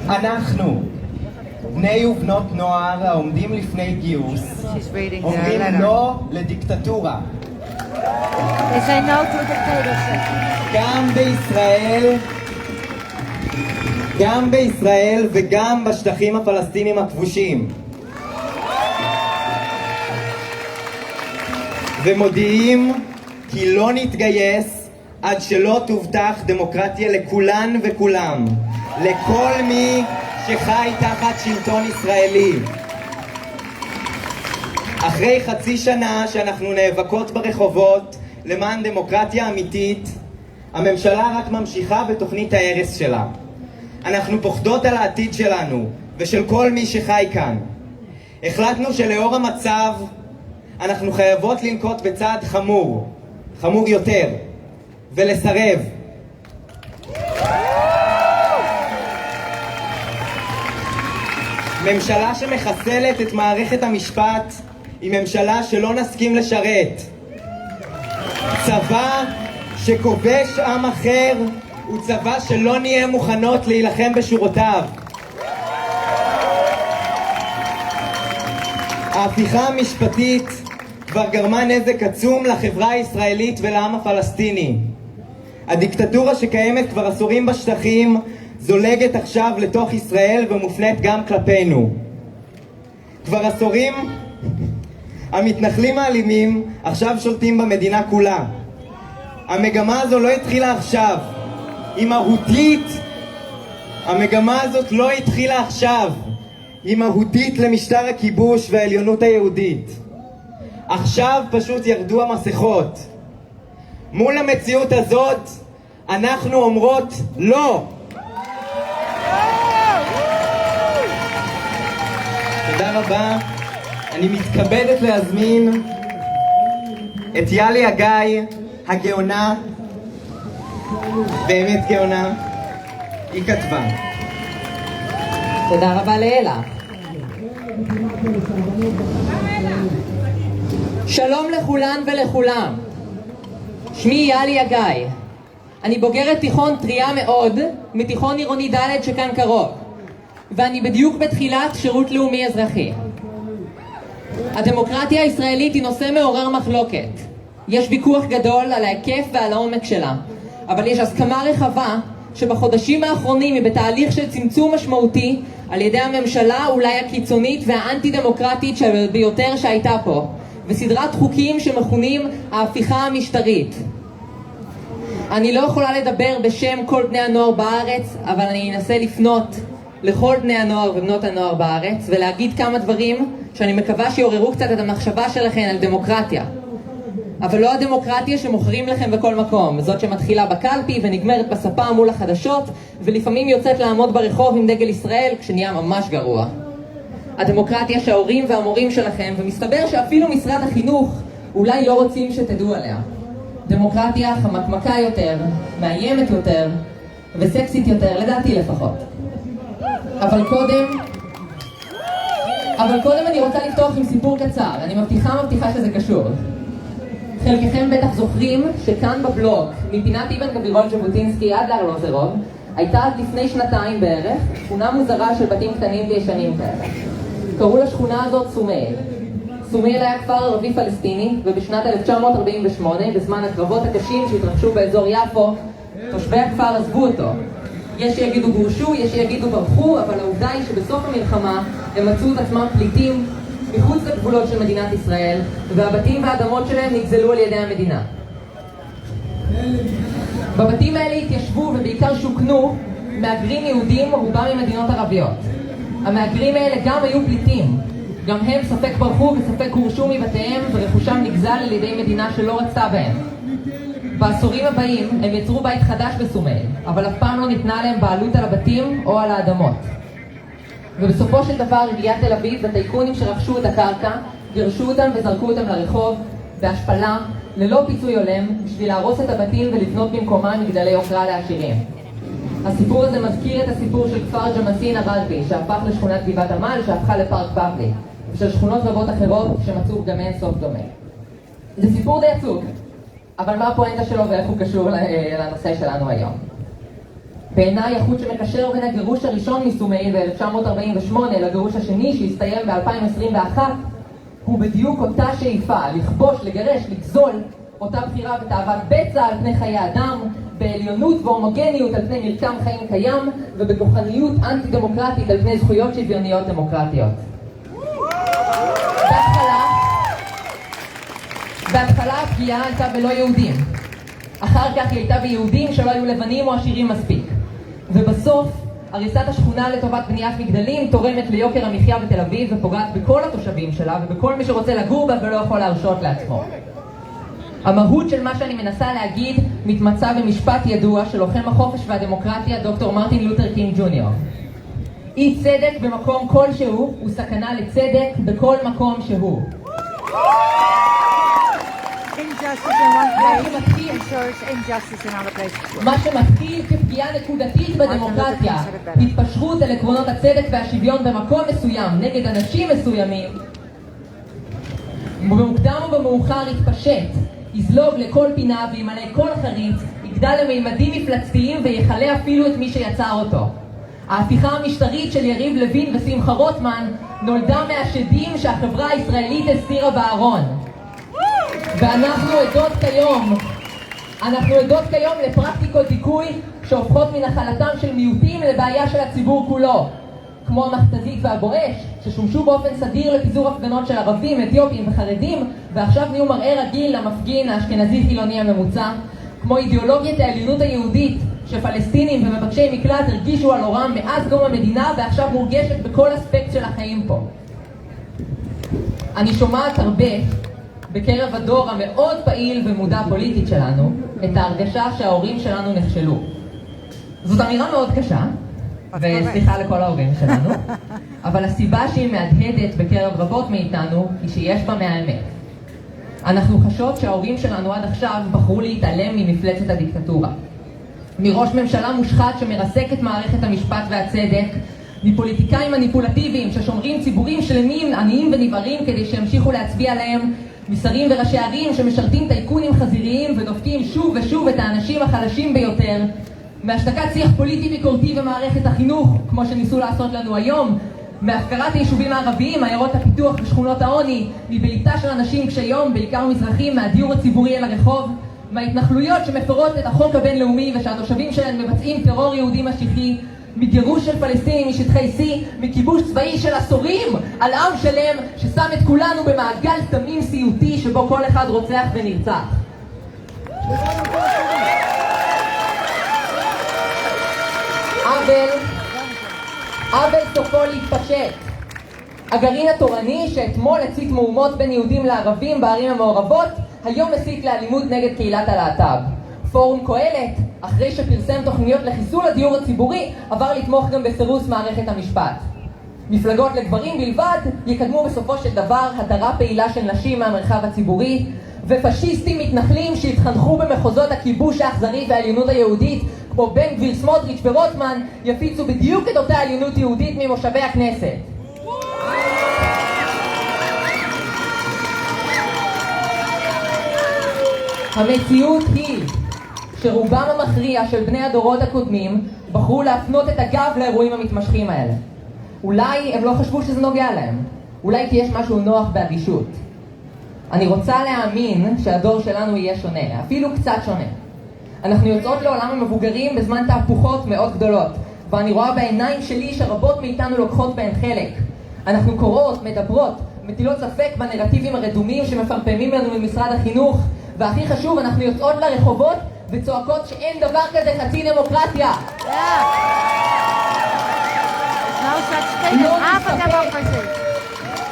אנחנו, בני ובנות נוער העומדים לפני גיוס, אומרים לא לדיקטטורה. גם בישראל וגם בשטחים הפלסטינים הכבושים. ומודיעים כי לא נתגייס עד שלא תובטח דמוקרטיה לכולן וכולם, לכל מי שחי תחת שלטון ישראלי. אחרי חצי שנה שאנחנו נאבקות ברחובות למען דמוקרטיה אמיתית, הממשלה רק ממשיכה בתוכנית ההרס שלה. אנחנו פוחדות על העתיד שלנו ושל כל מי שחי כאן. החלטנו שלאור המצב אנחנו חייבות לנקוט בצעד חמור יותר, ולסרב. ממשלה שמחסלת את מערכת המשפט היא ממשלה שלא נסכים לשרת. צבא שכובש עם אחר הוא צבא שלא נהיה מוכנות להילחם בשורותיו. ההפיכה המשפטית כבר גרמה נזק עצום לחברה הישראלית ולעם הפלסטיני. הדיקטטורה שקיימת כבר עשורים בשטחים זולגת עכשיו לתוך ישראל ומופנית גם כלפינו. כבר עשורים המתנחלים האלימים עכשיו שולטים במדינה כולה. המגמה הזו לא התחילה עכשיו, היא מהותית. המגמה הזאת לא התחילה עכשיו, היא מהותית למשטר הכיבוש והעליונות היהודית. עכשיו פשוט ירדו המסכות. מול המציאות הזאת אנחנו אומרות לא. תודה רבה. אני מתכבדת להזמין את יאלי הגיא הגאונה, באמת גאונה, היא כתבה. תודה רבה לאלה. שלום לכולן ולכולם. שמי יאלי הגיא. אני בוגרת תיכון טריה מאוד מתיכון עירוני ד' שכאן קרוב, ואני בדיוק בתחילת שירות לאומי אזרחי. הדמוקרטיה הישראלית היא נושא מעורר מחלוקת. יש ויכוח גדול על ההיקף ועל העומק שלה, אבל יש הסכמה רחבה שבחודשים האחרונים היא בתהליך של צמצום משמעותי על ידי הממשלה אולי הקיצונית והאנטי-דמוקרטית ביותר שהייתה פה, וסדרת חוקים שמכונים ההפיכה המשטרית. אני לא יכולה לדבר בשם כל בני הנוער בארץ, אבל אני אנסה לפנות לכל בני הנוער ובנות הנוער בארץ ולהגיד כמה דברים שאני מקווה שיעוררו קצת את המחשבה שלכם על דמוקרטיה. אבל לא הדמוקרטיה שמוכרים לכם בכל מקום, זאת שמתחילה בקלפי ונגמרת בספה מול החדשות ולפעמים יוצאת לעמוד ברחוב עם דגל ישראל כשנהיה ממש גרוע. הדמוקרטיה שההורים והמורים שלכם, ומסתבר שאפילו משרד החינוך אולי לא רוצים שתדעו עליה. דמוקרטיה חמקמקה יותר, מאיימת יותר וסקסית יותר, לדעתי לפחות. אבל קודם אני רוצה לפתוח עם סיפור קצר. אני מבטיחה שזה קשור. חלקכם בטח זוכרים שכאן בבלוק, מפינת אבן גבירול ז'בוטינסקי עד לארלוזרוב, הייתה עד לפני שנתיים בערך שכונה מוזרה של בתים קטנים וישנים כאלה. קראו לשכונה הזאת סומייל. סומייל היה כפר ערבי פלסטיני, ובשנת 1948, בזמן הקרבות הקשים שהתרחשו באזור יפו, תושבי הכפר עזבו אותו. יש שיגידו גורשו, יש שיגידו ברחו, אבל העובדה היא שבסוף המלחמה הם מצאו את עצמם פליטים מחוץ לגבולות של מדינת ישראל, והבתים והאדמות שלהם נגזלו על ידי המדינה. בבתים האלה התיישבו ובעיקר שוכנו מהגרים יהודים, רובם ממדינות ערביות. המהגרים האלה גם היו פליטים. גם הם ספק ברחו וספק גורשו מבתיהם, ורכושם נגזל על ידי מדינה שלא רצתה בהם. בעשורים הבאים הם יצרו בית חדש בסומייל, אבל אף פעם לא ניתנה להם בעלות על הבתים או על האדמות. ובסופו של דבר עיריית תל אביב וטייקונים שרכשו את הקרקע גירשו אותם וזרקו אותם לרחוב בהשפלה, ללא פיצוי הולם, בשביל להרוס את הבתים ולבנות במקומם מגדלי יוקרה לעשירים. הסיפור הזה מזכיר את הסיפור של כפר ג'מאסין הרלבי, שהפך לשכונת גבעת עמל, שהפכה לפארק פאבלי, ושל שכונות רבות אחרות שמצאו גם אין סוף דומה. זה סיפור די עצוב, אבל מה הפואנטה שלו ואיך הוא קשור לנושא שלנו היום? בעיניי החוט שמקשר בין הגירוש הראשון מסומייל ב-1948 לגירוש השני שהסתיים ב-2021 הוא בדיוק אותה שאיפה, לכבוש, לגרש, לגזול, אותה בחירה ותאוות בצע על פני חיי אדם, בעליונות והומוגניות על פני מרקם חיים קיים, ובכוחניות אנטי-דמוקרטית על פני זכויות שוויוניות דמוקרטיות. בהתחלה הפגיעה הייתה בלא יהודים. אחר כך היא הייתה ביהודים שלא היו לבנים או עשירים מספיק. ובסוף, הריסת השכונה לטובת בניית מגדלים תורמת ליוקר המחיה בתל אביב ופוגעת בכל התושבים שלה ובכל מי שרוצה לגור בה ולא יכול להרשות לעצמו. המהות של מה שאני מנסה להגיד מתמצא במשפט ידוע של לוחם החופש והדמוקרטיה דוקטור מרטין לותר קינג ג'וניור. אי צדק במקום כלשהו הוא סכנה לצדק בכל מקום שהוא. Injustice in one place ensures injustice in other places. מה שמתחיל כפגיעה נקודתית בדמוקרטיה, התפשרות על עקרונות הצדק והשוויון במקום מסוים נגד אנשים מסוימים, במוקדם או במאוחר יתפשט, יזלוג לכל פינה וימלא כל חריץ, יגדל למימדים מפלצתיים ויחלה אפילו את מי שיצר אותו. ההפיכה המשטרית של יריב לוין ושמחה רוטמן נולדה מהשדים שהחברה הישראלית הסתירה בארון. ואנחנו עדות כיום לפרקטיקות דיכוי שהופכות מנחלתם של מיעוטים לבעיה של הציבור כולו, כמו המכתזית והבואש ששומשו באופן סדיר לפיזור הפגנות של ערבים, אתיופים וחרדים ועכשיו נהיו מראה רגיל למפגין האשכנזי חילוני הממוצע, כמו אידיאולוגיית העליונות היהודית שפלסטינים ומבקשי מקלט הרגישו על אורם מאז קום המדינה ועכשיו מורגשת בכל אספקט של החיים פה. אני שומעת הרבה בקרב הדור המאוד פעיל ומודע פוליטית שלנו את ההרגשה שההורים שלנו נכשלו. זאת אמירה מאוד קשה, וסליחה לכל ההורים שלנו, אבל הסיבה שהיא מהדהדת בקרב רבות מאיתנו היא שיש בה מהאמת. אנחנו חשות שההורים שלנו עד עכשיו בחרו להתעלם ממפלצת הדיקטטורה. מראש ממשלה מושחת שמרסק את מערכת המשפט והצדק, מפוליטיקאים מניפולטיביים ששומרים ציבורים שלמים, עניים ונבערים כדי שימשיכו להצביע להם, משרים וראשי ערים שמשרתים טייקונים חזיריים ודופקים שוב ושוב את האנשים החלשים ביותר, מהשתקת שיח פוליטי ביקורתי במערכת החינוך, כמו שניסו לעשות לנו היום, מהפקרת היישובים הערביים, עיירות הפיתוח ושכונות העוני, מבליטה של אנשים קשי יום, בעיקר מזרחים, מהדיור הציבורי אל הרחוב, מההתנחלויות שמפרות את החוק הבינלאומי ושהתושבים שלהם מבצעים טרור יהודי משיחי, מגירוש של פלסטינים משטחי C, מכיבוש צבאי של עשורים על עם שלם ששם את כולנו במעגל סתמים סיוטי שבו כל אחד רוצח ונרצח. עוול סופו להתפשט. הגרעין התורני שאתמול הצית מהומות בין יהודים לערבים בערים המעורבות, היום מסית לאלימות נגד קהילת הלהט"ב. פורום קהלת, אחרי שפרסם תוכניות לחיסול הדיור הציבורי, עבר לתמוך גם בסירוס מערכת המשפט. מפלגות לגברים בלבד יקדמו בסופו של דבר הדרה פעילה של נשים מהמרחב הציבורי, ופשיסטים מתנחלים שהתחנכו במחוזות הכיבוש האכזרי והעליונות היהודית כמו בן גביר, סמוטריץ' ורוטמן יפיצו בדיוק את אותה עליונות יהודית ממושבי הכנסת. המציאות היא שרובם המכריע של בני הדורות הקודמים בחרו להפנות את הגב לאירועים המתמשכים האלה. אולי הם לא חשבו שזה נוגע להם, אולי כי יש משהו נוח באדישות. אני רוצה להאמין שהדור שלנו יהיה שונה, אפילו קצת שונה. אנחנו יוצאות לעולם המבוגרים בזמן תהפוכות מאוד גדולות, ואני רואה בעיניים שלי שרבות מאיתנו לוקחות בהן חלק. אנחנו קוראות, מדברות, מטילות ספק בנרטיבים הרדומים שמפרפמים לנו ממשרד החינוך, והכי חשוב, אנחנו יוצאות לרחובות וצועקות שאין דבר כזה חצי דמוקרטיה.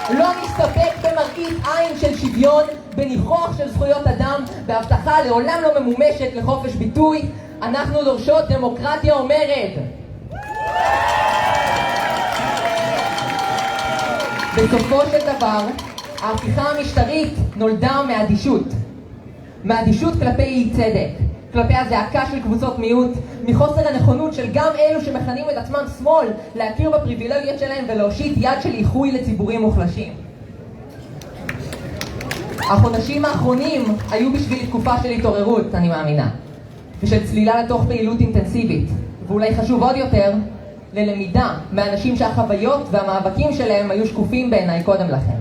לא נסתפק במראית עין של שוויון, בניחוח של זכויות אדם, בהבטחה לעולם לא ממומשת לחופש ביטוי. אנחנו דורשות דמוקרטיה אומרת. בסופו של דבר, ההפיכה המשטרית נולדה מאדישות. מאדישות כלפי אי צדק, כלפי הזעקה של קבוצות מיעוט, מחוסר הנכונות של גם אלו שמכנים את עצמם שמאל להכיר בפריבילגיות שלהם ולהושיט יד של איחוי לציבורים מוחלשים. החודשים האחרונים היו בשביל תקופה של התעוררות, אני מאמינה, ושל צלילה לתוך פעילות אינטנסיבית, ואולי חשוב עוד יותר, ללמידה מאנשים שהחוויות והמאבקים שלהם היו שקופים בעיניי קודם לכן.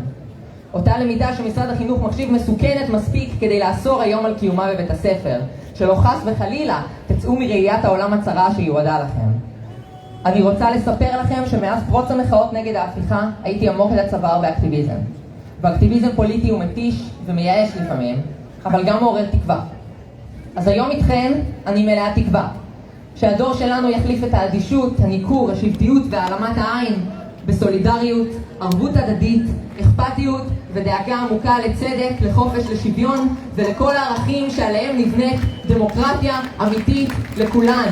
אותה למידה שמשרד החינוך מחשיב מסוכנת מספיק כדי לאסור היום על קיומה בבית הספר, שלא חס וחלילה תצאו מראיית העולם הצרה שיועדה לכם. אני רוצה לספר לכם שמאז פרוץ המחאות נגד ההפיכה הייתי עמוק את הצוואר באקטיביזם. ואקטיביזם פוליטי הוא מתיש ומייאש לפעמים, אבל גם מעורר תקווה. אז היום איתכן אני מלאה תקווה שהדור שלנו יחליף את האדישות, הניכור, השבטיות והעלמת העין בסולידריות, ערבות הדדית, אכפתיות ודאגה עמוקה לצדק, לחופש, לשוויון ולכל הערכים שעליהם נבנית דמוקרטיה אמיתית לכולן.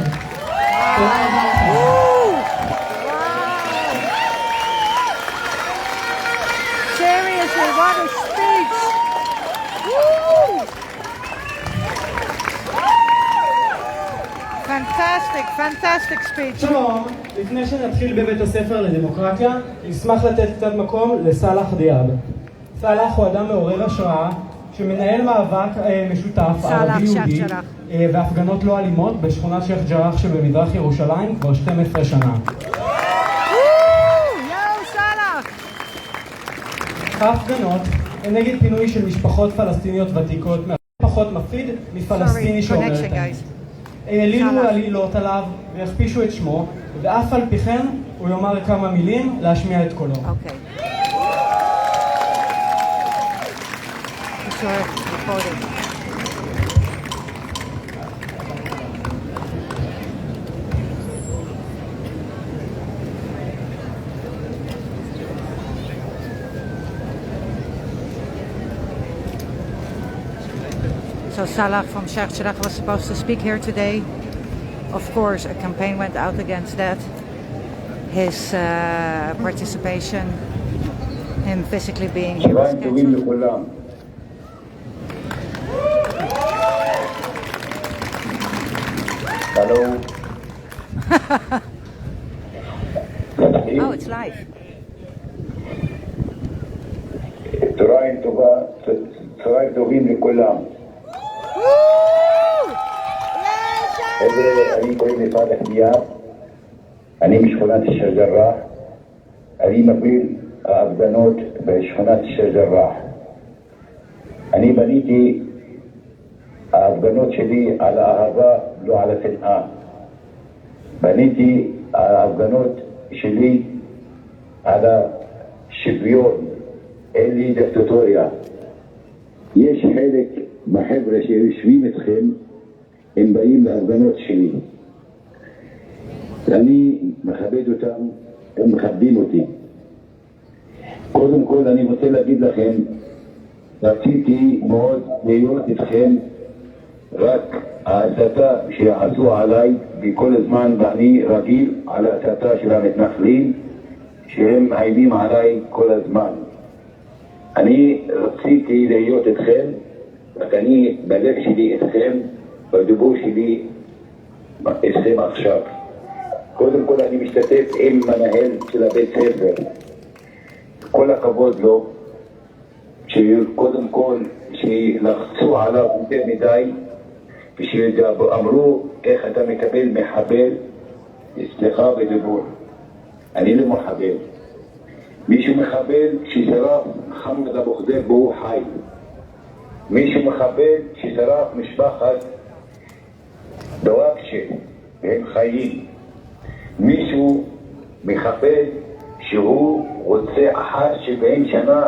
תודה רבה לכם. Seriously, what a speech! Fantastic speech. שלום, לפני שנתחיל בבית הספר לדמוקרטיה, נשמח לתת קצת מקום לסלאח דיאב. סלאח הוא אדם מעורר השראה שמנהל מאבק משותף ערבי-יהודי והפגנות לא אלימות בשכונת שייח' ג'ראח שבמזרח ירושלים כבר 12 שנה. ההפגנות הן נגד פינוי של משפחות פלסטיניות ותיקות, פחות מפחיד מפלסטיני שאומר אותן. העלילו עלילות עליו והכפישו את שמו, ואף על פי כן הוא יאמר כמה מילים להשמיע את קולו. So Salah from Sheikh Jarrah was supposed to speak here today. Of course, a campaign went out against that. His participation, him physically being here was cancelled. Hello. Oh, it's live. צהריים טובים לכולם. אני קוראים לי סאלח דיאב, אני משכונת שייח' ג'ראח, אני מוביל ההפגנות בשכונת שייח' ג'ראח. אני בניתי ההפגנות שלי על האהבה, לא על השנאה. בניתי ההפגנות שלי על השוויון, אין לי דיקטטוריה. יש חלק בחבר'ה שיושבים אתכם, הם באים להפגנות שלי. אני מכבד אותם, הם מכבדים אותי. קודם כל אני רוצה להגיד לכם, רציתי מאוד להיות איתכם, רק ההסתה שעשו עליי בכל הזמן, ואני רגיל על ההסתה של המתנחלים שהם מאיימים עליי כל הזמן. אני רציתי להיות איתכם, רק אני בלב שלי איתכם, בדיבור שלי איתכם עכשיו. קודם כל אני משתתף עם מנהל של הבית ספר. כל הכבוד לו, שקודם כל שלחצו עליו יותר מדי, ושאמרו איך אתה מקבל מחבל, סליחה בדיבור. אני לא מחבל. מישהו מחבל ששרף חמד אבו ח'דיר והוא חי. מישהו מחבל ששרף משפחת דוואקשה והם חיים. מישהו מחבל שהוא רוצה אחר 70 שנה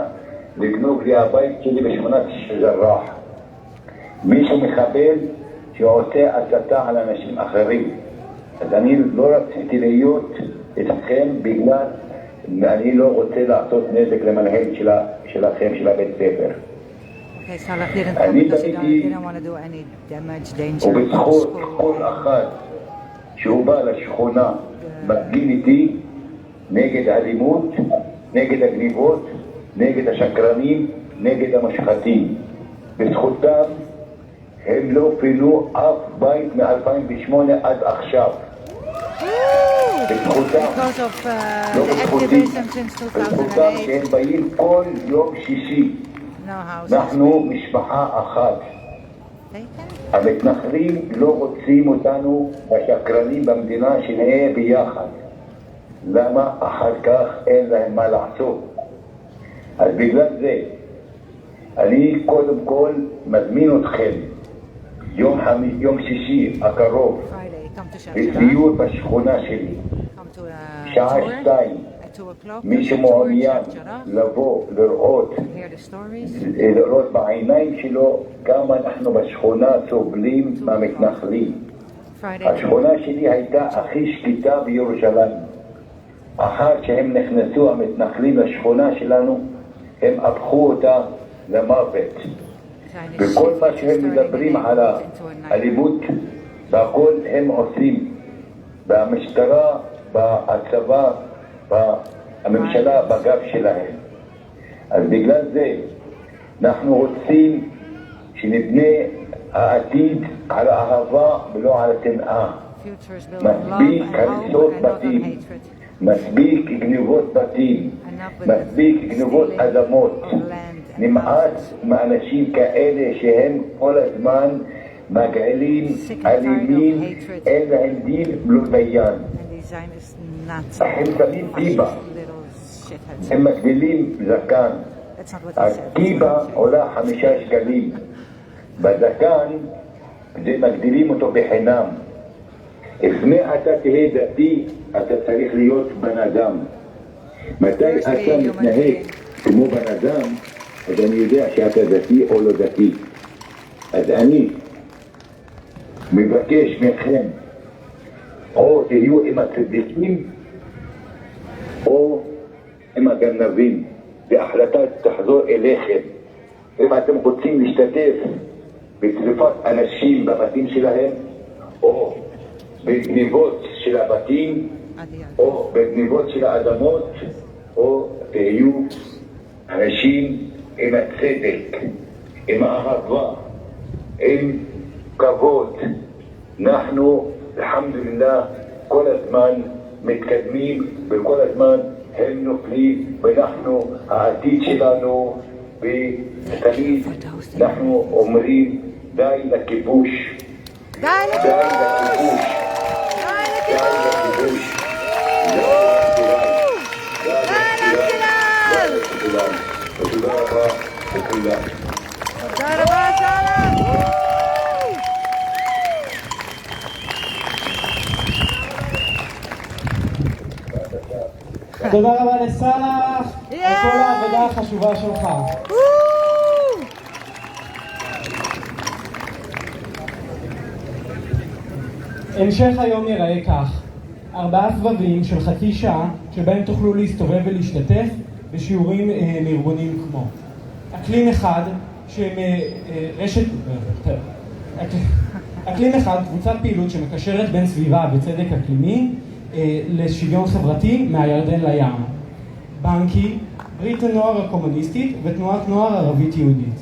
לגנוב לי הבית שלי בשכונת שייח' ג'ראח. מישהו מחבל שעושה הסתה על אנשים אחרים. אז אני לא רציתי להיות איתכם בגלל אני לא רוצה לעשות נזק למנהל שלכם, של הבית ספר. אני תמידי, ובזכות כל אחד שהוא בא לשכונה מפגין איתי נגד האלימות, נגד הגניבות, נגד השקרנים, נגד המשחתים. בזכותם הם לא פינו אף בית מ-2008 עד עכשיו. בזכותם, לא בזכותי, בזכותם שהם באים כל יום שישי. אנחנו משפחה אחת. המתנחלים לא רוצים אותנו השקרנים במדינה שנהיה ביחד. למה? אחר כך אין להם מה לעשות. אז בגלל זה אני קודם כל מזמין אתכם יום שישי הקרוב לסיור בשכונה שלי, שעה 2. מי שמעוניין לבוא לראות בעיניים שלו כמה אנחנו בשכונה סובלים מהמתנחלים. השכונה שלי הייתה הכי שקטה בירושלים. אחר שהם נכנסו המתנחלים לשכונה שלנו, הם הפכו אותה למוות. וכל מה שהם מדברים על האלימות והכל הם עושים במשטרה, בצבא, בממשלה, בגב שלהם. אז בגלל זה אנחנו רוצים שנבנה העתיד על האהבה ולא על השנאה. מספיק הריסות בתים, מספיק גניבות בתים, מספיק גניבות אדמות. נמאס מאנשים כאלה שהם כל הזמן מגעילים, אלימים, אין להם דין ולא דיין. הם שמים טיבה, הם מגדילים זקן. הטיבה עולה 5 שקלים. בזקן מגדילים אותו בחינם. לפני אתה תהיה דתי, אתה צריך להיות בן אדם. מתי אתה מתנהג כמו בן אדם, אז אני יודע שאתה דתי או לא דתי. אז אני מבקש מכם, או תהיו עם הצדיקים, או עם הגנבים. וההחלטה תחזור אליכם. אם אתם רוצים להשתתף בשריפת אנשים בבתים שלהם, או בגניבות של הבתים, או בגניבות של האדמות, או תהיו אנשים עם הצדק, עם האהבה, עם כבוד. אנחנו, אלחמדולillah, כל הזמן מתקדמים וכל הזמן הם נופלים, ואנחנו, העתיד שלנו, ותמיד אנחנו אומרים די לכיבוש. די לכיבוש! די לכיבוש! תודה רבה לכולם. תודה רבה, סלאח! תודה רבה לסלאח על כל העבודה החשובה שלך. המשך היום ייראה כך: 4 סבבים של חצי שעה שבהם תוכלו להסתובב ולהשתתף בשיעורים מארגונים כמו אקלים אחד, שהם רשת... אקלים אחד, קבוצת פעילות שמקשרת בין סביבה וצדק אקלימי לשוויון חברתי מהירדן לים. בנקי, ברית הנוער הקומוניסטית ותנועת נוער ערבית יהודית.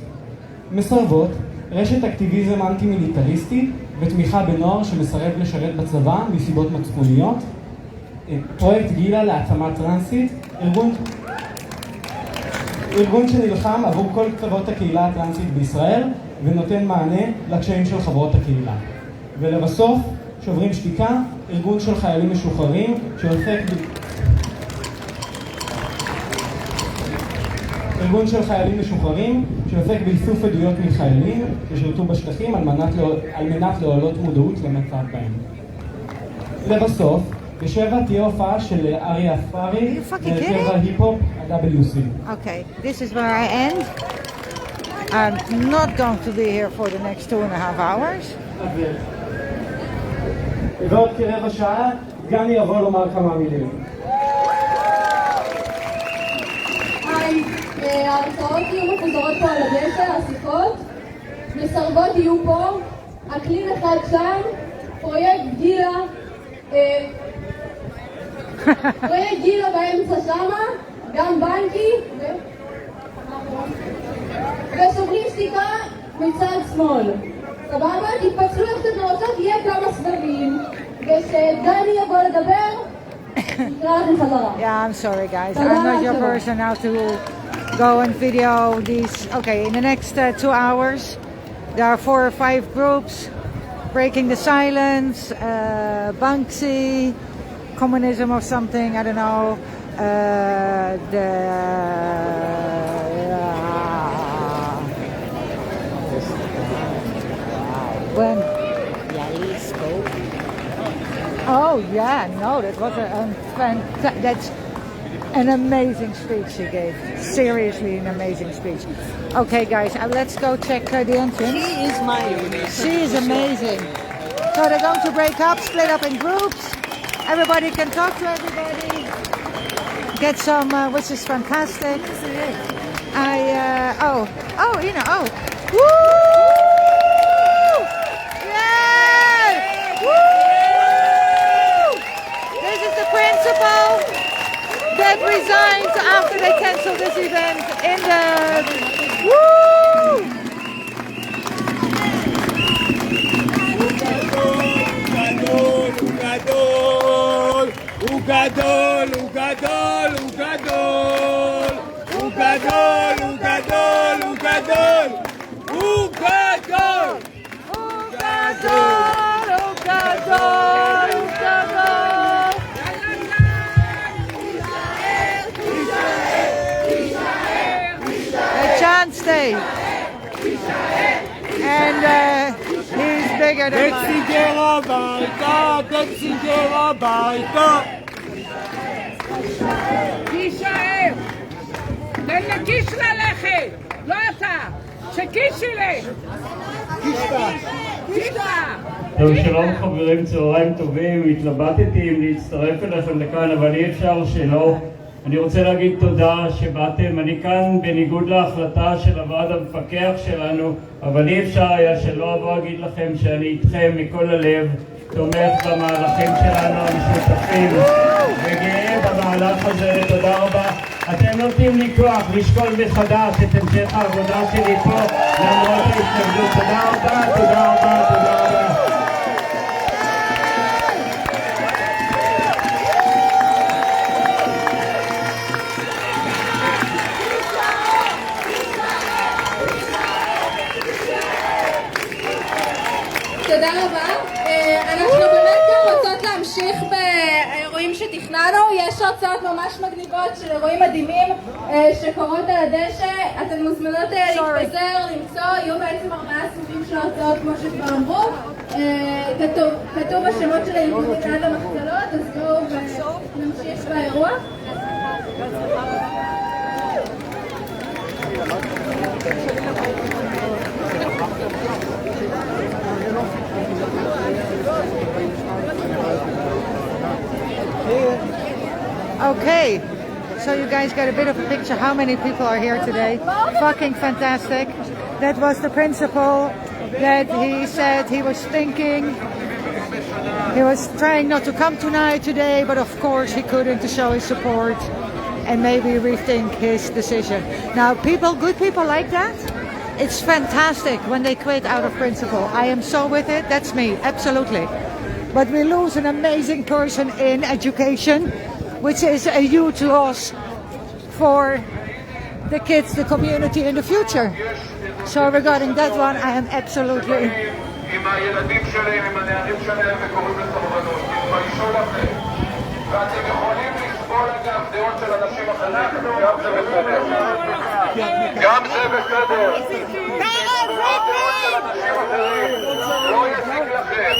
מסרבות, רשת אקטיביזם אנטי-מיליטריסטי ותמיכה בנוער שמסרב לשרת בצבא מסיבות מצפוניות, פרויקט גילה להעצמה טרנסית, ארגון שנלחם עבור כל קצוות הקהילה הטרנסית בישראל ונותן מענה לקשיים של חברות הקהילה. ולבסוף, שוברים שתיקה, ארגון של חיילים משוחררים שעוסק באיסוף עדויות מחיילים ששירתו בשטחים על מנת להעלות מודעות למצב בהם. לבסוף, בשבע תהיה הופעה של אריה אספרי בשבע היפ-הופ ה-WC. Okay, this is where I end. I'm not going to be here for the next 2.5 hours. ועוד כרבע שעה, דגני יבוא לומר כמה מילים. היי, ההרצאות יהיו מפוזרות פה על הדשא, השיחות. מסרבות יהיו פה, אקלין אחד שם, פרויקט גילה, באמצע שמה, גם בנקי, ושוברים שתיקה מצד שמאל. סבבה? תתפצלו איך שאתם רוצות, יהיה כמה סבבים, ושדני יבוא לדבר, נקרא לכם חזרה. Yeah, I'm sorry guys. I'm not your person now to go and video these. Okay, in the next 2 hours, there are 4 or 5 groups breaking the silence, Banksy, communism or something, I don't know, when oh yeah, no, that was that's an amazing speech she gave. Seriously, an amazing speech. Okay, guys, let's go check the entrance. She is amazing. So they're going to break up, split up in groups. Everybody can talk to everybody. Get some, which is fantastic. Woo! Principal that resigned after they canceled this event in the woo! Stay. And he's bigger than תישאר! תן לקיש ללכת! לא אתה! שקיש ילך! טוב, שלום חברים, צהריים טובים. התלבטתי אם להצטרף אליכם לכאן, אבל אי אפשר שלא. אני רוצה להגיד תודה שבאתם. אני כאן בניגוד להחלטה של הוועד המפקח שלנו, אבל אי אפשר היה שלא אבוא להגיד לכם שאני איתכם מכל הלב, תומך במהלכים שלנו המשותפים וגאה במהלך הזה. תודה רבה. אתם נותנים לי כוח לשקול מחדש את המשך העבודה שלי פה למרות ההתנגדות. תודה רבה, תודה רבה, תודה רבה. תודה רבה. אנחנו באמת גם רוצות להמשיך באירועים שתכננו. יש הרצאות ממש מגניבות של אירועים מדהימים שקורות על הדשא. אתן מוזמנות להתפזר, למצוא. יהיו בעצם 4 סוגים של הרצאות כמו שכבר אמרו. כתוב השמות של הארגונים עד המחצלות, אז בואו ונמשיך באירוע. Okay, so you guys got a bit of a picture how many people are here today. Fucking fantastic. That was the principal that he said he was thinking. He was trying not to come tonight today, but of course he couldn't to show his support. and maybe rethink his decision. Now, good people like that, it's fantastic when they quit out of principle. I am so with it. That's me, absolutely. But we lose an amazing person in education, which is a huge loss for the kids, the community in the future. So regarding that one, I am absolutely... עם הילדים שלהם, עם הנערים שלהם, וקוראים לסרבנות. תתביישו לכם. ואתם יכולים לסבול אגב דעות של אנשים אחרים. גם זה בסדר. גם זה בסדר. דעות של אנשים אחרים. לא יזיק לכם.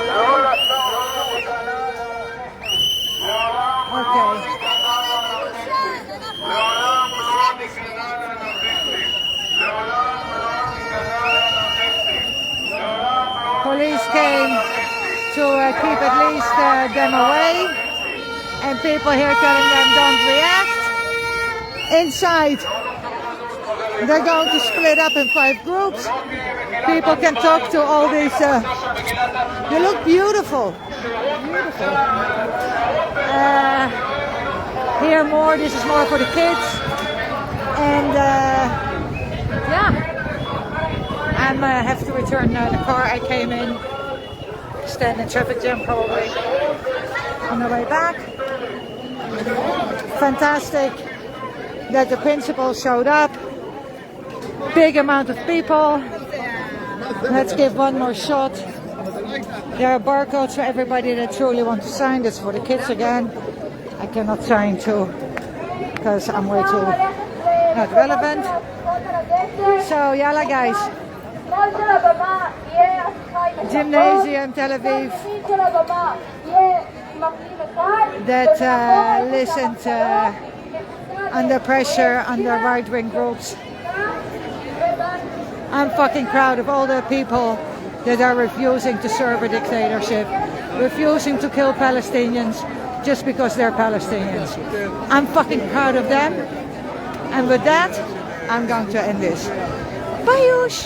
לא לעולם לא ניכנע לאנרכיסטים. לעולם לא ניכנע לאנרכיסטים. Police came to keep at least them away, and people here telling them don't react. Inside, they're going to split up in 5 groups. People can talk to all these. You look beautiful. Beautiful. Here more. This is more for the kids, and yeah. I have to return the car I came in. Stand in traffic jam probably on the way back. Fantastic that the principal showed up. Big amount of people. Let's give one more shot. There are barcodes for everybody that truly wants to sign. That's for the kids again. I cannot sign too because I'm way too not relevant. So yalla guys. Gymnasium Tel Aviv that listened under pressure, under right-wing groups. I'm fucking proud of all the people that are refusing to serve a dictatorship, refusing to kill Palestinians just because they're Palestinians. I'm fucking proud of them. And with that, I'm going to end this. Bye-oosh!